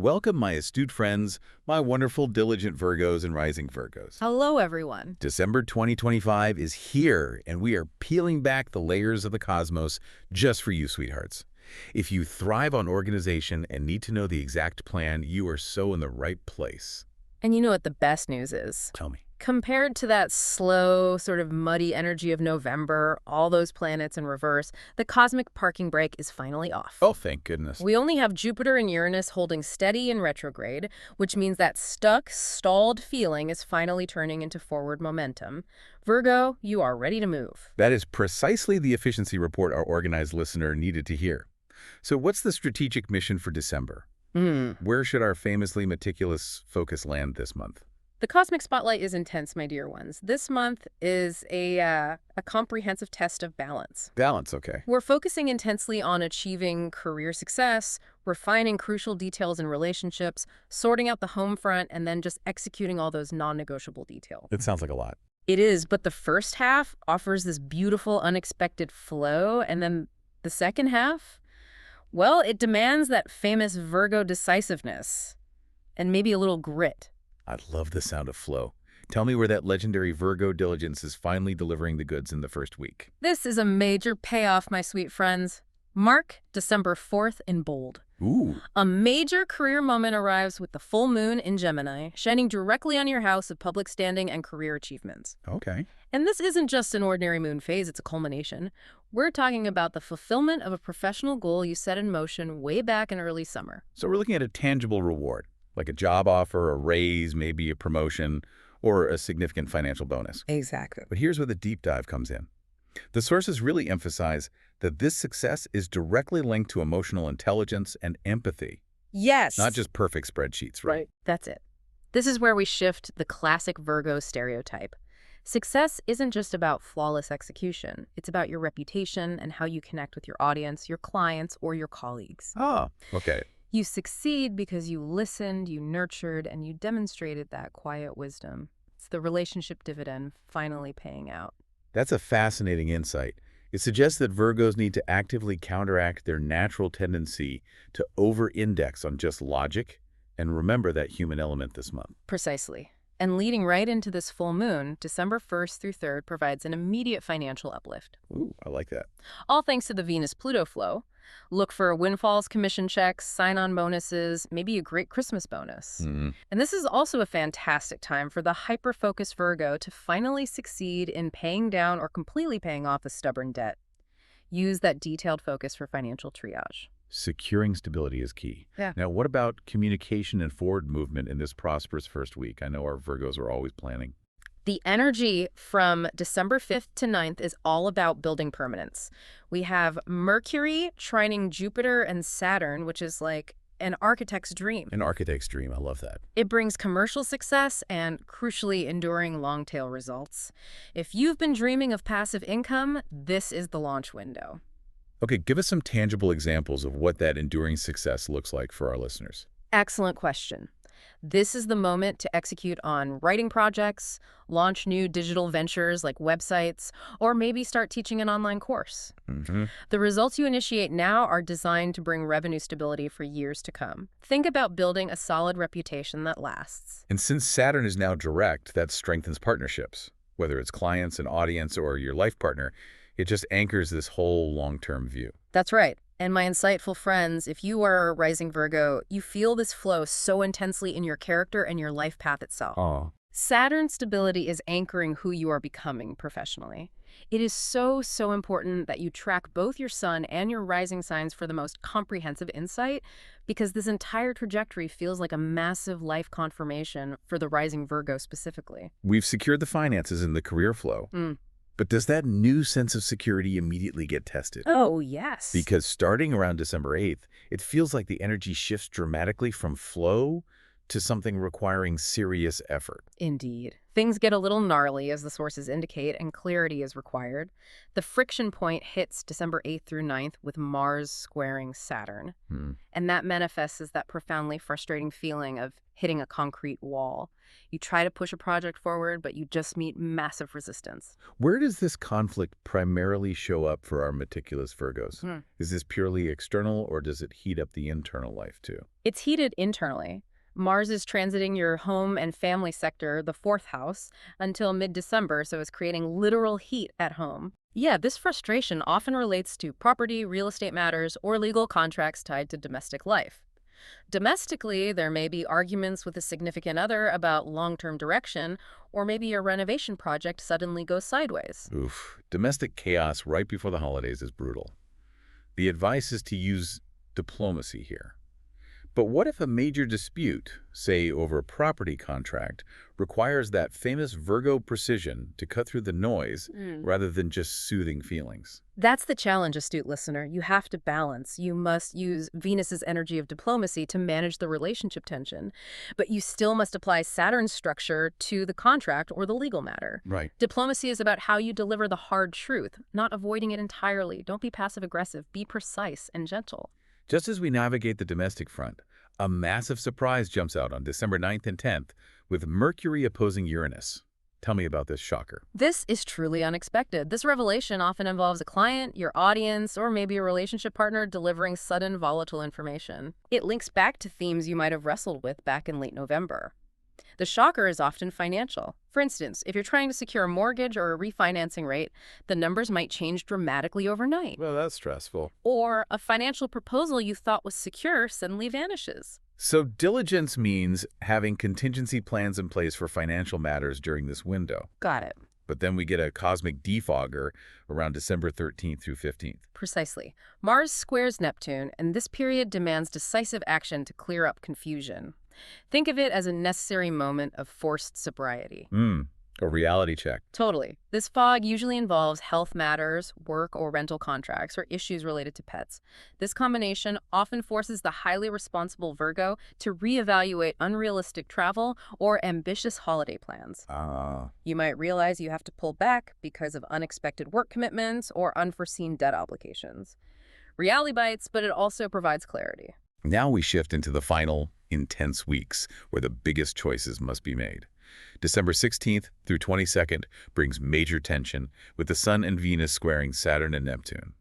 welcome my astute friends, my wonderful diligent Virgos and rising Virgos. Hello, everyone. December 2025 is here, and we are peeling back the layers of the cosmos just for you, sweethearts. If you thrive on organization and need to know the exact plan, you are so in the right place. And you know what the best news is? Tell me. Compared to that slow, sort of muddy energy of November, all those planets in reverse, the cosmic parking brake is finally off. Oh, thank goodness. We only have Jupiter and Uranus holding steady in retrograde, which means that stuck, stalled feeling is finally turning into forward momentum. Virgo, you are ready to move. That is precisely the efficiency report our organized listener needed to hear. So what's the strategic mission for December? Where should our famously meticulous focus land this month? The cosmic spotlight is intense, my dear ones. This month is a comprehensive test of balance. Balance, okay. We're focusing intensely on achieving career success, refining crucial details in relationships, sorting out the home front, and then just executing all those non-negotiable details. It sounds like a lot. It is, but the first half offers this beautiful, unexpected flow, and then the second half, well, it demands that famous Virgo decisiveness and maybe a little grit. I love the sound of flow. Tell me where that legendary Virgo diligence is finally delivering the goods in the first week. This is a major payoff, my sweet friends. Mark December 4th in bold. Ooh. A major career moment arrives with the full moon in Gemini, shining directly on your house of public standing and career achievements. Okay. And this isn't just an ordinary moon phase, it's a culmination. We're talking about the fulfillment of a professional goal you set in motion way back in early summer. So we're looking at a tangible reward, like a job offer, a raise, maybe a promotion, or a significant financial bonus. Exactly. But here's where the deep dive comes in. The sources really emphasize that this success is directly linked to emotional intelligence and empathy. Yes. Not just perfect spreadsheets, right? That's it. This is where we shift the classic Virgo stereotype. Success isn't just about flawless execution. It's about your reputation and how you connect with your audience, your clients, or your colleagues. Oh, okay. You succeed because you listened, you nurtured, and you demonstrated that quiet wisdom. It's the relationship dividend finally paying out. That's a fascinating insight. It suggests that Virgos need to actively counteract their natural tendency to over-index on just logic and remember that human element this month. Precisely. And leading right into this full moon, December 1st through 3rd provides an immediate financial uplift. Ooh, I like that. All thanks to the Venus-Pluto flow. Look for windfalls, commission checks, sign-on bonuses, maybe a great Christmas bonus. And this is also a fantastic time for the hyper-focused Virgo to finally succeed in paying down or completely paying off a stubborn debt. Use that detailed focus for financial triage. Securing stability is key. Yeah. Now, what about communication and forward movement in this prosperous first week? I know our Virgos are always planning. The energy from December 5th to 9th is all about building permanence. We have Mercury trining Jupiter and Saturn, which is like an architect's dream. An architect's dream. I love that. It brings commercial success and, crucially, enduring long-tail results. If you've been dreaming of passive income, this is the launch window. Okay, give us some tangible examples of what that enduring success looks like for our listeners. Excellent question. This is the moment to execute on writing projects, launch new digital ventures like websites, or maybe start teaching an online course. The results you initiate now are designed to bring revenue stability for years to come. Think about building a solid reputation that lasts. And since Saturn is now direct, that strengthens partnerships. Whether it's clients, an audience, or your life partner, it just anchors this whole long-term view. That's right. And my insightful friends, if you are a rising Virgo, you feel this flow so intensely in your character and your life path itself. Oh. Saturn stability is anchoring who you are becoming professionally. It is so important that you track both your sun and your rising signs for the most comprehensive insight, because this entire trajectory feels like a massive life confirmation for the rising Virgo specifically. We've secured the finances and the career flow. But does that new sense of security immediately get tested? Oh, yes. Because starting around December 8th, it feels like the energy shifts dramatically from flow to something requiring serious effort. Indeed. Things get a little gnarly, as the sources indicate, and clarity is required. The friction point hits December 8th through 9th with Mars squaring Saturn. And that manifests as that profoundly frustrating feeling of hitting a concrete wall. You try to push a project forward, but you just meet massive resistance. Where does this conflict primarily show up for our meticulous Virgos? Is this purely external, or does it heat up the internal life too? It's heated internally. Mars is transiting your home and family sector, the fourth house, until mid-December, so it's creating literal heat at home. Yeah, this frustration often relates to property, real estate matters, or legal contracts tied to domestic life. Domestically, there may be arguments with a significant other about long-term direction, or maybe a renovation project suddenly goes sideways. Oof, domestic chaos right before the holidays is brutal. The advice is to use diplomacy here. But what if a major dispute, say over a property contract, requires that famous Virgo precision to cut through the noise rather than just soothing feelings? That's the challenge, astute listener. You have to balance. You must use Venus's energy of diplomacy to manage the relationship tension, but you still must apply Saturn's structure to the contract or the legal matter. Right. Diplomacy is about how you deliver the hard truth, not avoiding it entirely. Don't be passive-aggressive. Be precise and gentle. Just as we navigate the domestic front, a massive surprise jumps out on December 9th and 10th with Mercury opposing Uranus. Tell me about this shocker. This is truly unexpected. This revelation often involves a client, your audience, or maybe a relationship partner delivering sudden volatile information. It links back to themes you might have wrestled with back in late November. The shocker is often financial. For instance, if you're trying to secure a mortgage or a refinancing rate, the numbers might change dramatically overnight. Well, that's stressful. Or a financial proposal you thought was secure suddenly vanishes. So diligence means having contingency plans in place for financial matters during this window. Got it. But then we get a cosmic defogger around December 13th through 15th. Precisely. Mars squares Neptune, and this period demands decisive action to clear up confusion. Think of it as a necessary moment of forced sobriety. A reality check. Totally. This fog usually involves health matters, work or rental contracts, or issues related to pets. This combination often forces the highly responsible Virgo to reevaluate unrealistic travel or ambitious holiday plans. You might realize you have to pull back because of unexpected work commitments or unforeseen debt obligations. Reality bites, but it also provides clarity. Now we shift into the final, intense weeks where the biggest choices must be made. December 16th through 22nd brings major tension, with the Sun and Venus squaring Saturn and Neptune.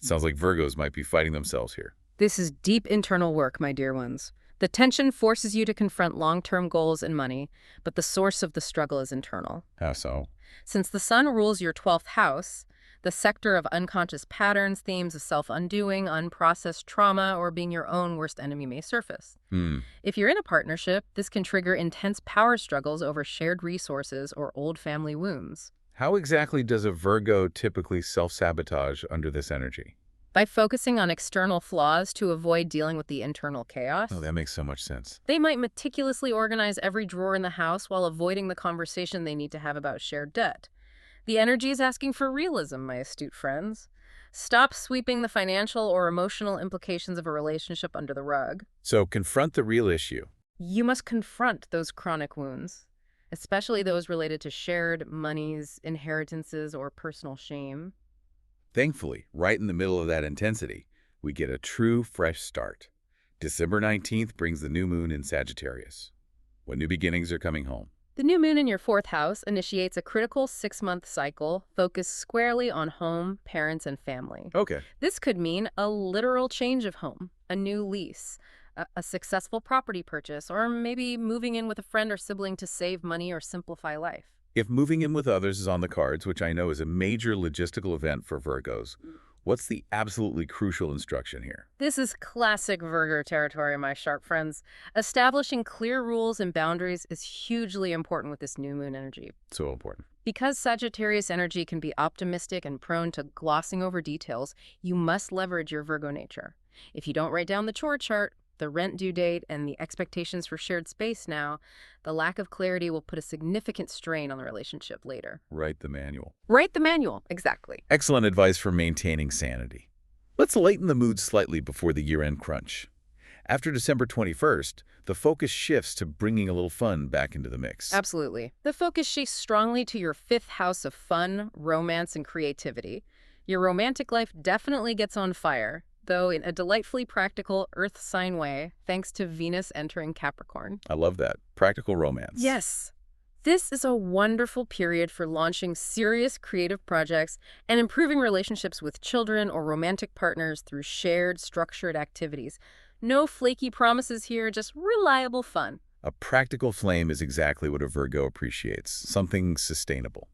It sounds like Virgos might be fighting themselves here. This is deep internal work, my dear ones. The tension forces you to confront long-term goals and money, but the source of the struggle is internal. How so? Since the Sun rules your 12th house, the sector of unconscious patterns, themes of self-undoing, unprocessed trauma, or being your own worst enemy may surface. If you're in a partnership, this can trigger intense power struggles over shared resources or old family wounds. How exactly does a Virgo typically self-sabotage under this energy? By focusing on external flaws to avoid dealing with the internal chaos. Oh, that makes so much sense. They might meticulously organize every drawer in the house while avoiding the conversation they need to have about shared debt. The energy is asking for realism, my astute friends. Stop sweeping the financial or emotional implications of a relationship under the rug. So confront the real issue. You must confront those chronic wounds, especially those related to shared monies, inheritances, or personal shame. Thankfully, right in the middle of that intensity, we get a true fresh start. December 19th brings the new moon in Sagittarius, when new beginnings are coming home. The new moon in your 4th house initiates a critical 6-month cycle focused squarely on home, parents, and family. Okay. This could mean a literal change of home, a new lease, a successful property purchase, or maybe moving in with a friend or sibling to save money or simplify life. If moving in with others is on the cards, which I know is a major logistical event for Virgos, what's the absolutely crucial instruction here? This is classic Virgo territory, my sharp friends. Establishing clear rules and boundaries is hugely important with this new moon energy. So important. Because Sagittarius energy can be optimistic and prone to glossing over details, you must leverage your Virgo nature. If you don't write down the chore chart, the rent due date, and the expectations for shared space now, the lack of clarity will put a significant strain on the relationship later. Write the manual. Write the manual, exactly. Excellent advice for maintaining sanity. Let's lighten the mood slightly before the year-end crunch. After December 21st, the focus shifts to bringing a little fun back into the mix. Absolutely. The focus shifts strongly to your fifth house of fun, romance, and creativity. Your romantic life definitely gets on fire, though in a delightfully practical earth sign way, thanks to Venus entering Capricorn. I love that. Practical romance. Yes. This is a wonderful period for launching serious creative projects and improving relationships with children or romantic partners through shared, structured activities. No flaky promises here, just reliable fun. A practical flame is exactly what a Virgo appreciates, something sustainable.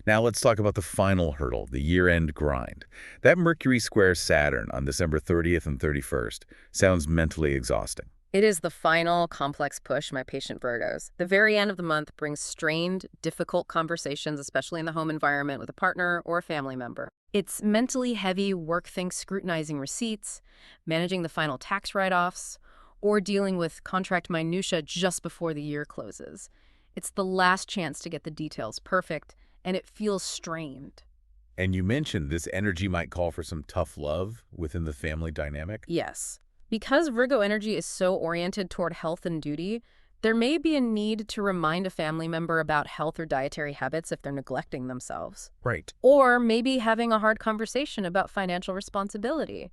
Now let's talk about the final hurdle, the year-end grind. That Mercury squares Saturn on December 30th and 31st sounds mentally exhausting. It is the final complex push, my patient Virgos. The very end of the month brings strained, difficult conversations, especially in the home environment with a partner or a family member. It's mentally heavy work things scrutinizing receipts, managing the final tax write-offs, or dealing with contract minutia just before the year closes. It's the last chance to get the details perfect, and it feels strained. And you mentioned this energy might call for some tough love within the family dynamic? Yes. Because Virgo energy is so oriented toward health and duty, there may be a need to remind a family member about health or dietary habits if they're neglecting themselves. Right. Or maybe having a hard conversation about financial responsibility.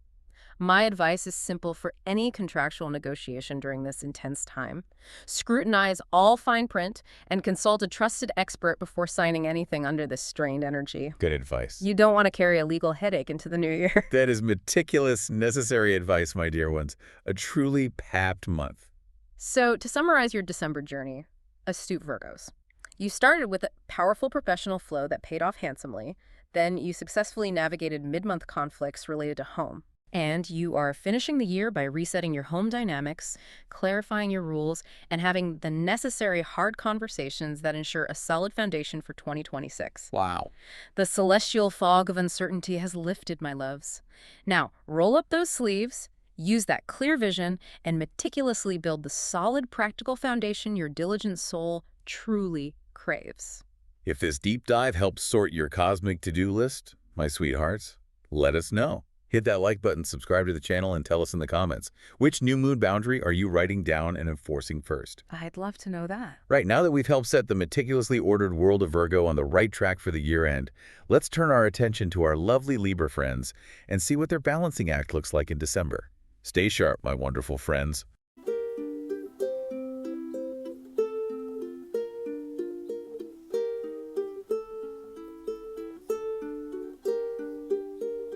My advice is simple for any contractual negotiation during this intense time. Scrutinize all fine print and consult a trusted expert before signing anything under this strained energy. Good advice. You don't want to carry a legal headache into the new year. That is meticulous, necessary advice, my dear ones. A truly packed month. So, to summarize your December journey, astute Virgos. You started with a powerful professional flow that paid off handsomely. Then you successfully navigated mid-month conflicts related to home. And you are finishing the year by resetting your home dynamics, clarifying your rules, and having the necessary hard conversations that ensure a solid foundation for 2026. Wow. The celestial fog of uncertainty has lifted, my loves. Now, roll up those sleeves, use that clear vision, and meticulously build the solid practical foundation your diligent soul truly craves. If this deep dive helps sort your cosmic to-do list, my sweethearts, let us know. Hit that like button, subscribe to the channel, and tell us in the comments, which new moon boundary are you writing down and enforcing first? I'd love to know that. Right, now that we've helped set the meticulously ordered world of Virgo on the right track for the year-end, let's turn our attention to our lovely Libra friends and see what their balancing act looks like in December. Stay sharp, my wonderful friends.